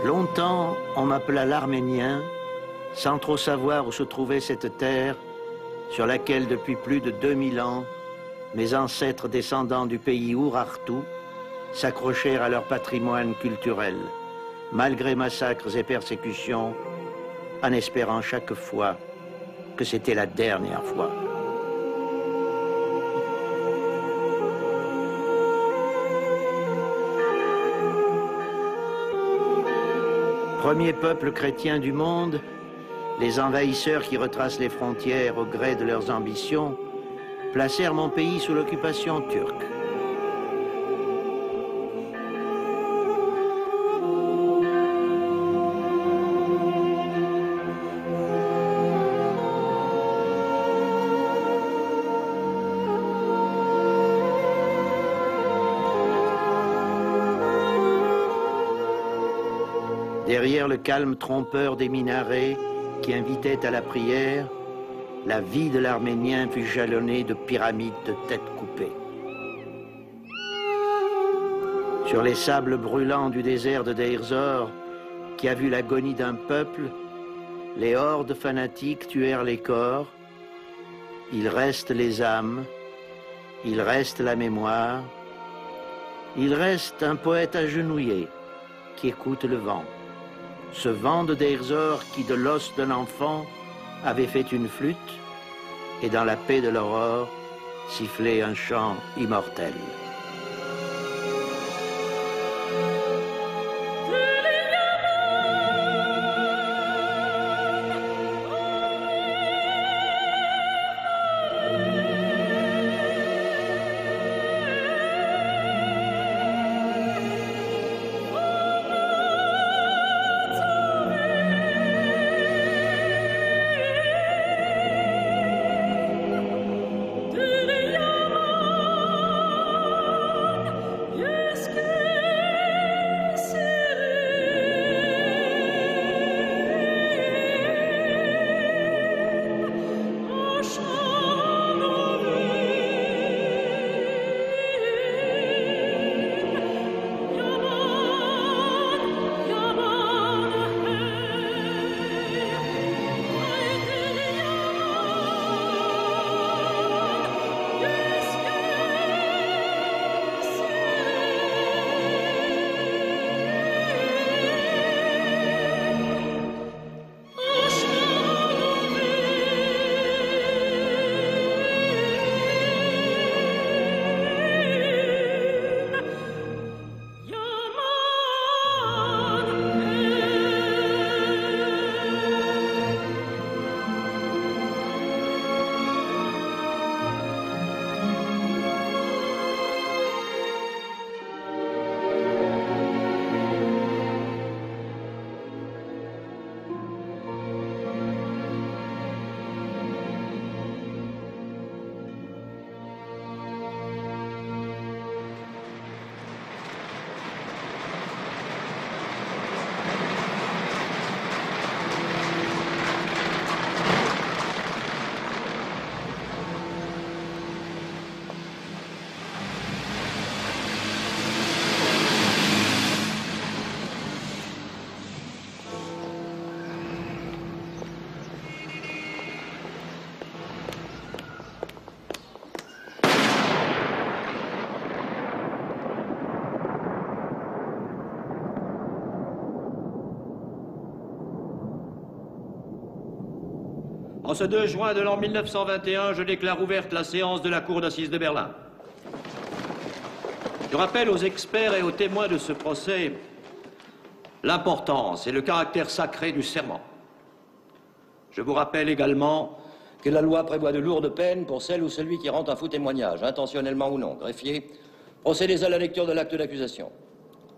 Longtemps, on m'appela l'Arménien, sans trop savoir où se trouvait cette terre sur laquelle, depuis plus de 2000 ans, mes ancêtres descendants du pays Urartu s'accrochèrent à leur patrimoine culturel, malgré massacres et persécutions, en espérant chaque fois que c'était la dernière fois. Premier peuple chrétien du monde, les envahisseurs qui retracent les frontières au gré de leurs ambitions placèrent mon pays sous l'occupation turque. Derrière le calme trompeur des minarets qui invitaient à la prière, la vie de l'Arménien fut jalonnée de pyramides de têtes coupées. Sur les sables brûlants du désert de Deir Zor, qui a vu l'agonie d'un peuple, les hordes fanatiques tuèrent les corps. Il reste les âmes, il reste la mémoire, il reste un poète agenouillé qui écoute le vent. Ce vent de Deir Zor qui, de l'os d'un enfant, avait fait une flûte et dans la paix de l'aurore sifflait un chant immortel. En ce 2 juin de l'an 1921, je déclare ouverte la séance de la Cour d'assises de Berlin. Je rappelle aux experts et aux témoins de ce procès l'importance et le caractère sacré du serment. Je vous rappelle également que la loi prévoit de lourdes peines pour celle ou celui qui rend un faux témoignage, intentionnellement ou non. Greffier, procédez à la lecture de l'acte d'accusation.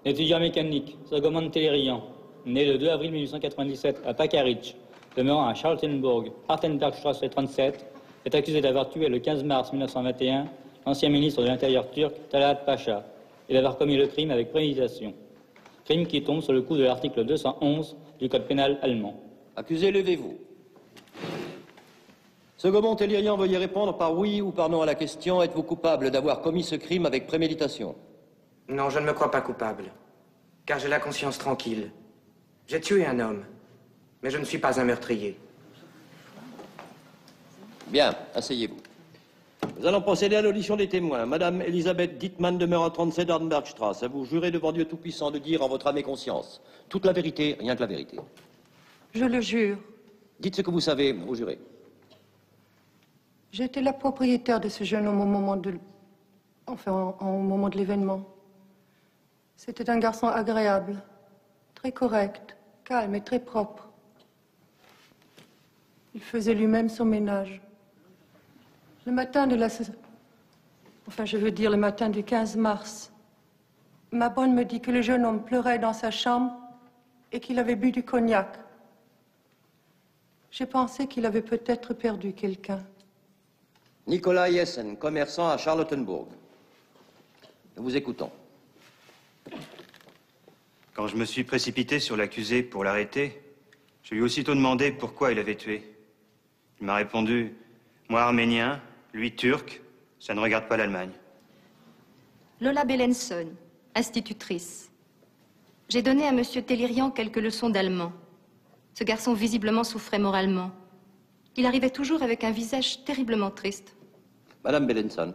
Étudiant mécanique, Sogomon Telerian, né le 2 avril 1897 à Pakarich, demeurant à Charlottenburg, Hartenbergstrasse 37, est accusé d'avoir tué le 15 mars 1921 l'ancien ministre de l'Intérieur turc Talat Pacha et d'avoir commis le crime avec préméditation. Crime qui tombe sur le coup de l'article 211 du Code pénal allemand. Accusé, levez-vous. Sogomon Telerian, veuillez répondre par oui ou par non à la question. Êtes-vous coupable d'avoir commis ce crime avec préméditation? Non, je ne me crois pas coupable, car j'ai la conscience tranquille. J'ai tué un homme, mais je ne suis pas un meurtrier. Bien, asseyez-vous. Nous allons procéder à l'audition des témoins. Madame Elisabeth Dittmann demeure à 37 Dornbergstrasse. À vous jurer devant Dieu Tout-Puissant de dire en votre âme et conscience toute la vérité, rien que la vérité. Je le jure. Dites ce que vous savez, vous jurez. J'étais la propriétaire de ce jeune homme au moment de... au moment de l'événement. C'était un garçon agréable, très correct, calme et très propre. Il faisait lui-même son ménage. Le matin de la... le matin du 15 mars, ma bonne me dit que le jeune homme pleurait dans sa chambre et qu'il avait bu du cognac. J'ai pensé qu'il avait peut-être perdu quelqu'un. Nicolas Jessen, commerçant à Charlottenburg. Nous vous écoutons. Quand je me suis précipité sur l'accusé pour l'arrêter, je lui ai aussitôt demandé pourquoi il avait tué. Il m'a répondu, moi arménien, lui turc, ça ne regarde pas l'Allemagne. Lola Bellenson, institutrice. J'ai donné à Monsieur Tellerian quelques leçons d'allemand. Ce garçon visiblement souffrait moralement. Il arrivait toujours avec un visage terriblement triste. Madame Bellenson,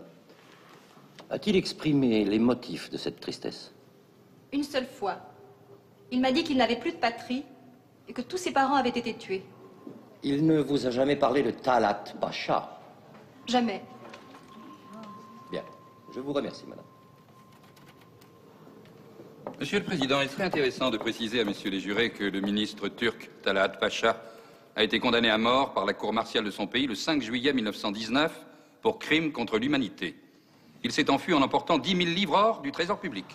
a-t-il exprimé les motifs de cette tristesse? Une seule fois. Il m'a dit qu'il n'avait plus de patrie et que tous ses parents avaient été tués. Il ne vous a jamais parlé de Talat Pacha? Jamais. Bien. Je vous remercie, madame. Monsieur le Président, il serait intéressant de préciser à messieurs les jurés que le ministre turc Talat Pacha a été condamné à mort par la cour martiale de son pays le 5 juillet 1919 pour crime contre l'humanité. Il s'est enfui en emportant 10 000 livres or du trésor public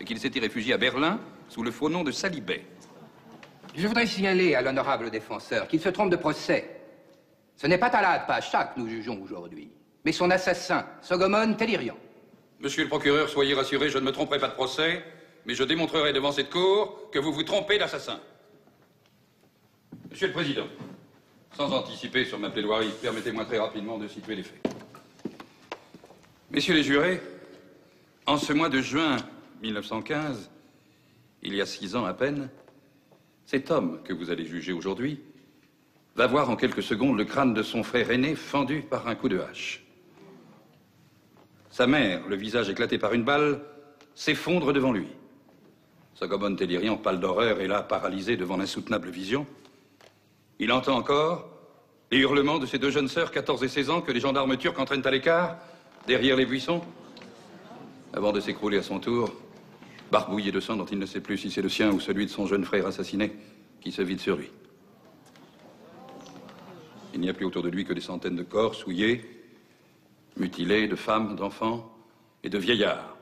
et qu'il s'était réfugié à Berlin sous le faux nom de Salibet. Je voudrais signaler à l'honorable défenseur qu'il se trompe de procès. Ce n'est pas Talat Pacha que nous jugeons aujourd'hui, mais son assassin, Sogomon Tellerian. Monsieur le procureur, soyez rassuré, je ne me tromperai pas de procès, mais je démontrerai devant cette cour que vous vous trompez d'assassin. Monsieur le Président, sans anticiper sur ma plaidoirie, permettez-moi très rapidement de situer les faits. Messieurs les jurés, en ce mois de juin 1915, il y a 6 ans à peine, cet homme que vous allez juger aujourd'hui va voir en quelques secondes le crâne de son frère aîné fendu par un coup de hache. Sa mère, le visage éclaté par une balle, s'effondre devant lui. Sogomon Tellerian, pâle d'horreur, est là, paralysé devant l'insoutenable vision. Il entend encore les hurlements de ses 2 jeunes sœurs, 14 et 16 ans, que les gendarmes turcs entraînent à l'écart, derrière les buissons, avant de s'écrouler à son tour, barbouillé de sang dont il ne sait plus si c'est le sien ou celui de son jeune frère assassiné, qui se vide sur lui. Il n'y a plus autour de lui que des centaines de corps souillés, mutilés, de femmes, d'enfants et de vieillards.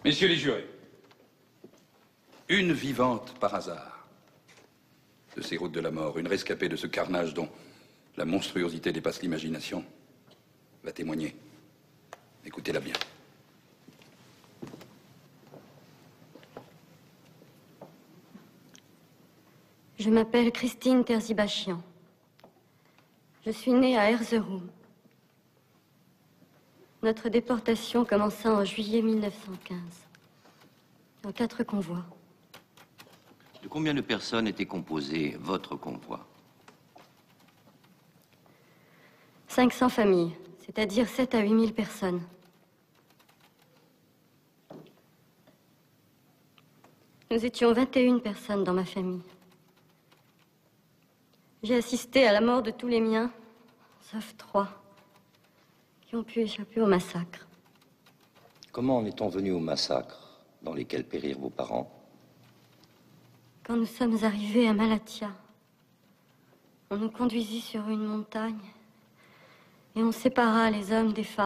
Messieurs les jurés, une vivante par hasard de ces routes de la mort, une rescapée de ce carnage dont la monstruosité dépasse l'imagination, va témoigner. Écoutez-la bien. Je m'appelle Christine Terzibachian. Je suis née à Erzurum. Notre déportation commença en juillet 1915, en 4 convois. De combien de personnes était composé votre convoi? 500 familles, c'est-à-dire 7 à 8 000 personnes. Nous étions 21 personnes dans ma famille. J'ai assisté à la mort de tous les miens, sauf 3, qui ont pu échapper au massacre. Comment en est-on venu au massacre dans lesquels périrent vos parents? Quand nous sommes arrivés à Malatya, on nous conduisit sur une montagne et on sépara les hommes des femmes.